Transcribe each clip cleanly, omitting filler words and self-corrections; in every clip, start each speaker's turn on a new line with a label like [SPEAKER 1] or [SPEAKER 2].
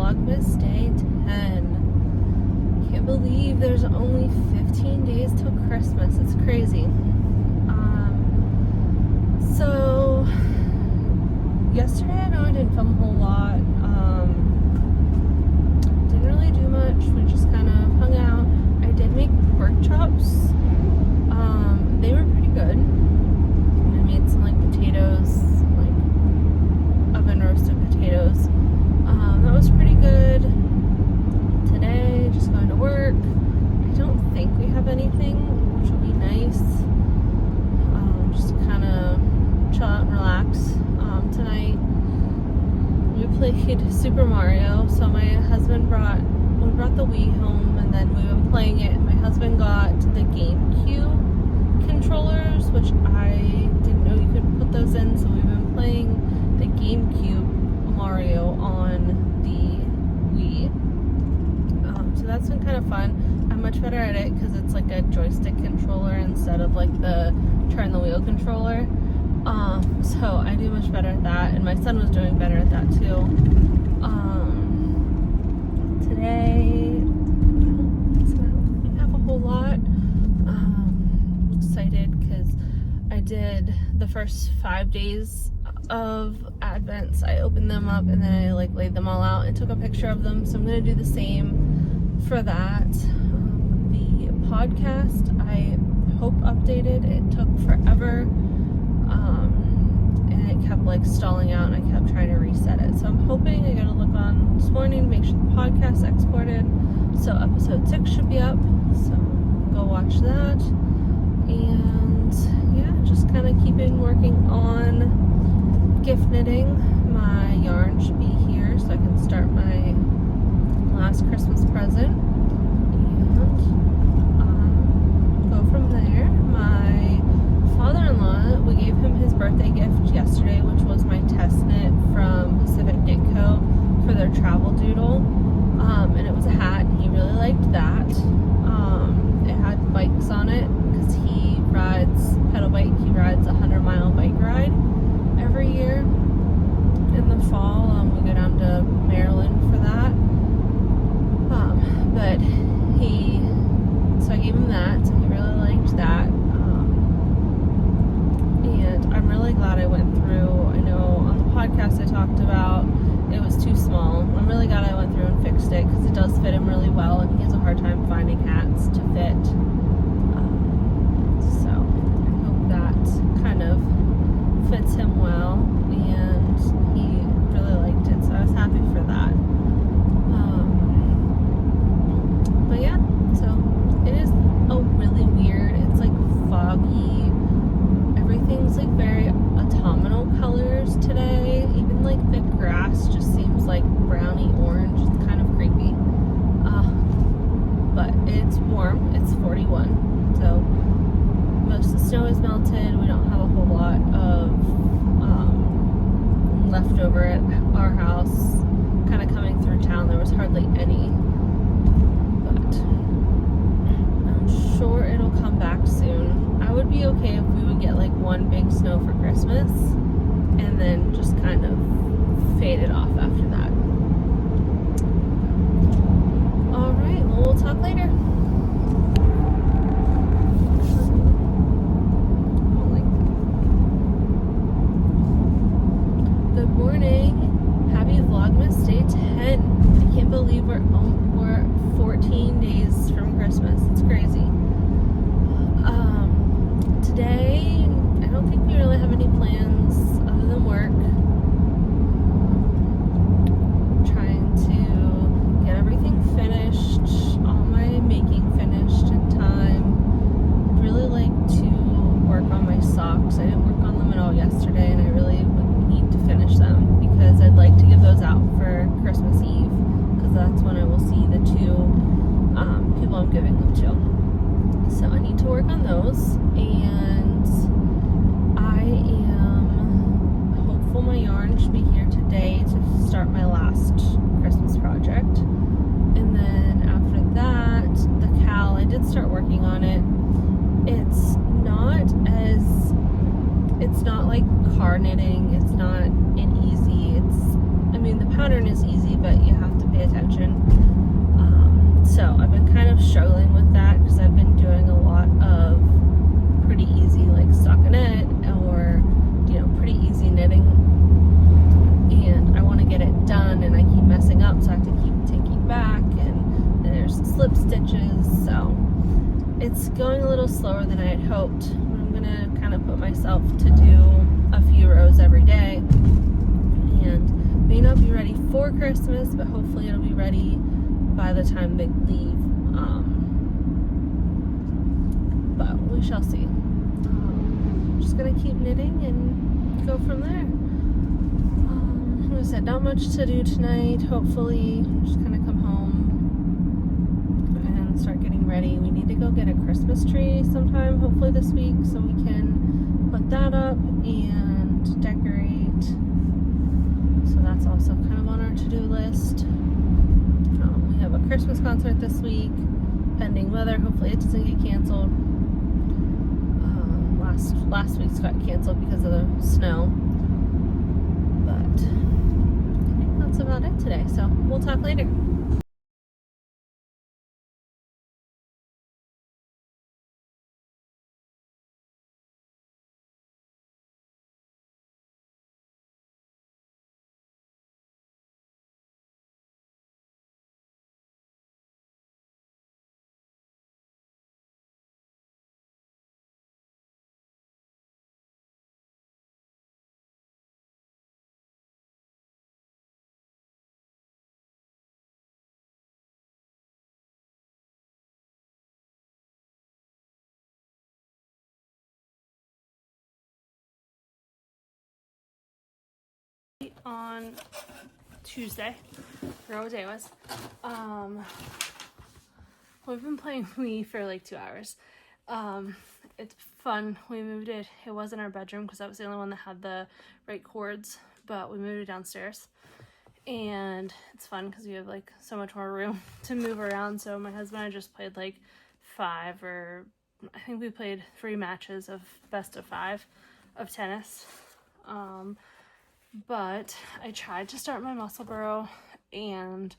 [SPEAKER 1] Vlogmas Day 10. Can't believe there's only 15 days till Christmas. It's crazy. So yesterday I know I didn't film a whole lot. Didn't really do much. We just kind of hung out. I did make pork chops. They were pretty good. And I made some potatoes, oven roasted potatoes. That was pretty good. Today, just going to work. I don't think we have anything, which will be nice. Just kind of chill out and relax. Tonight, we played Super Mario. So my husband brought the Wii home, and then we've been playing it. My husband got the GameCube controllers, which I didn't know you could put those in. So we've been playing the GameCube Mario on the Wii. So that's been kind of fun. I'm much better at it because it's like a joystick controller instead of like the turn the wheel controller. So I do much better at that, and my son was doing better at that too. Today, I don't have a whole lot. Excited because I did the first 5 days of Advents. I opened them up and then I laid them all out and took a picture of them. So I'm gonna do the same for that. The podcast, I hope updated. It took forever. And it kept stalling out, and I kept trying to reset it. So I'm hoping. I got to look on this morning to make sure the podcast exported. So episode 6 should be up. So go watch that. And yeah, just kind of keeping working on gift knitting. My yarn should be here so I can start my last Christmas present. And go from there. My father-in-law, we gave him his birthday gift yesterday, which was my test knit from Pacific Knit Co. for their travel doodle. And it was a hat, and he really liked that. It had bikes on it because he rides pedal bike. He rides a 100-mile bike ride every year. In the fall, we go down to Maryland for that. So I gave him that. So he really liked that. And I'm really glad I went through. I know on the podcast I talked about it was too small. I'm really glad I went through and fixed it because it does fit him really well, and he has a hard time finding hats to fit. So I hope that kind of fits him well, and he really liked it. So I was happy for that. But yeah, so it is really weird. It's foggy. Everything's very autumnal colors today. Even the grass just seems browny orange. It's kind of creepy. But it's warm. It's 41. So most of the snow is melted. We don't have a whole lot of leftover at our house. Kind of coming through town, there was hardly any. But I'm sure it'll come back soon. I would be okay if we would get one big snow for Christmas and then just kind of fade it off after that. Alright, well, we'll talk later. Good morning. Happy Vlogmas Day 10. I can't believe we're 14 days from Christmas. It's crazy. Today, I don't think we really have any plans other than work. Trying to get everything finished, all my making finished in time. I'd really like to work on my socks. I didn't work on them at all yesterday, and I really would need to finish them because I'd like to give those out for Christmas Eve, because that's when I will see the two people I'm giving them to. So I need to work on those, and I am hopeful my yarn should be here today to start my last Christmas project. And then after that, the cowl, I did start working on it. It's not like car knitting. It's not an easy, the pattern is easy, but you have to pay slower than I had hoped. I'm gonna kind of put myself to do a few rows every day, and may not be ready for Christmas, but hopefully it'll be ready by the time they leave. But we shall see. Just gonna keep knitting and go from there. Like I said, not much to do tonight. Hopefully, just kind of come home and start getting ready. We need to go get a Christmas tree sometime, hopefully this week, so we can put that up and decorate. So that's also kind of on our to-do list. We have a Christmas concert this week, pending weather. Hopefully it doesn't get canceled. Last week's got canceled because of the snow. But I think that's about it today. So we'll talk later. On Tuesday, or what day it was, we've been playing Wii for like 2 hours. It's fun. We moved it. It was in our bedroom because that was the only one that had the right cords, but we moved it downstairs, and it's fun because we have like so much more room to move around. So my husband and I just played like 5, or I think we played 3 matches of best of 5 of tennis. But I tried to start my muscle burrow, and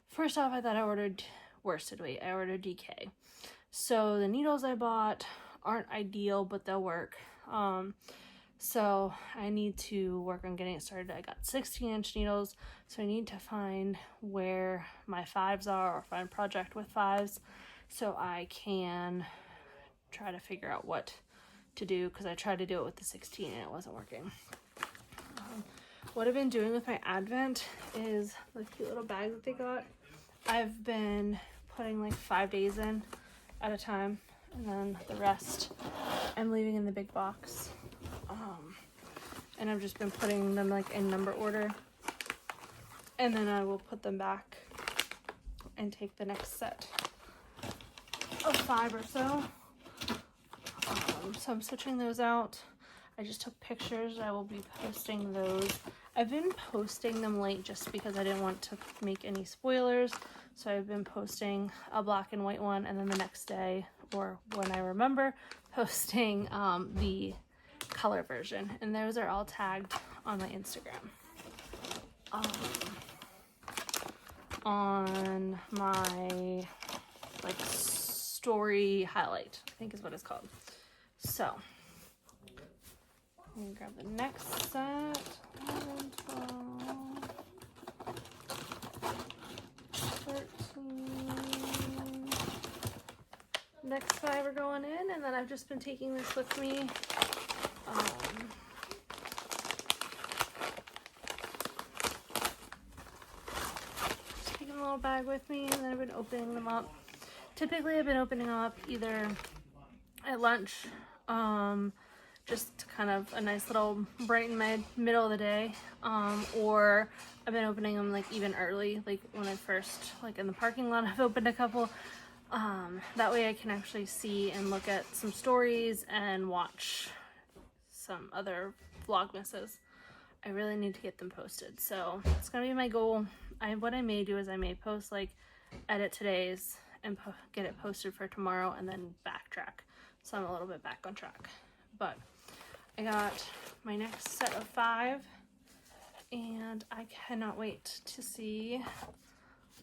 [SPEAKER 1] first off I thought I ordered worsted weight. I ordered DK. So the needles I bought aren't ideal, but they'll work. So I need to work on getting it started. I got 16-inch needles, so I need to find where my 5s are, or find a project with 5s, so I can try to figure out what to do, because I tried to do it with the 16 and it wasn't working. What I've been doing with my Advent is the cute little bag that they got. I've been putting like 5 days in at a time, and then the rest I'm leaving in the big box. And I've just been putting them like in number order, and then I will put them back and take the next set of 5 or so. So I'm switching those out. I just took pictures. I will be posting those. I've been posting them late just because I didn't want to make any spoilers. So I've been posting a black and white one, and then the next day, or when I remember, posting the color version. And those are all tagged on my Instagram. On my like story highlight, I think is what it's called. So I'm gonna grab the next set. 11, 12, 13. Next 5 are going in, and then I've just been taking this with me. Just taking a little bag with me, and then I've been opening them up. Typically, I've been opening them up either at lunch, just kind of a nice little bright and middle of the day, or I've been opening them like even early, like when I first, like in the parking lot, I've opened a couple. That way I can actually see and look at some stories and watch some other Vlogmases. I really need to get them posted, so it's gonna be my goal. What I may do is I may post like edit today's and get it posted for tomorrow, and then backtrack, so I'm a little bit back on track. But I got my next set of 5, and I cannot wait to see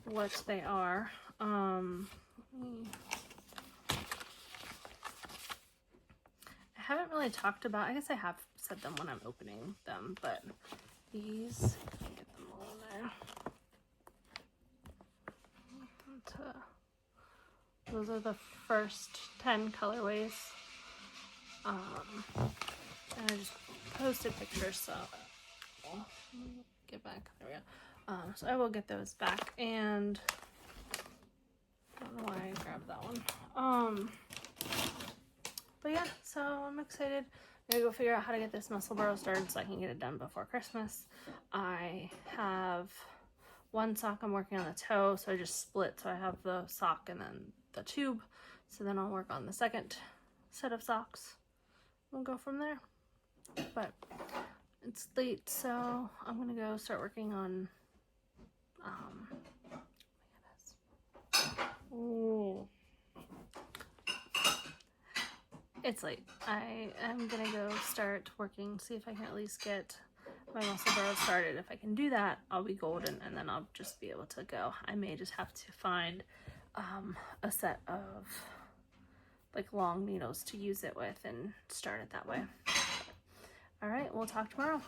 [SPEAKER 1] what they are. I haven't really talked about, I guess I have said them when I'm opening them, but these, I can get them all in there. Those are the first 10 colorways. And I just posted pictures, so get back. There we go. So I will get those back, and I don't know why I grabbed that one. But yeah, so I'm excited. I'm gonna go figure out how to get this muscle burrow started so I can get it done before Christmas. I have one sock I'm working on the toe, so I just split, so I have the sock and then the tube. So then I'll work on the second set of socks. We'll go from there. But it's late, so I'm gonna go start working on ooh. It's late. I am gonna go start working, see if I can at least get my muscle burrow started. If I can do that, I'll be golden, and then I'll just be able to go. I may just have to find a set of like long needles to use it with and start it that way. All right, we'll talk tomorrow.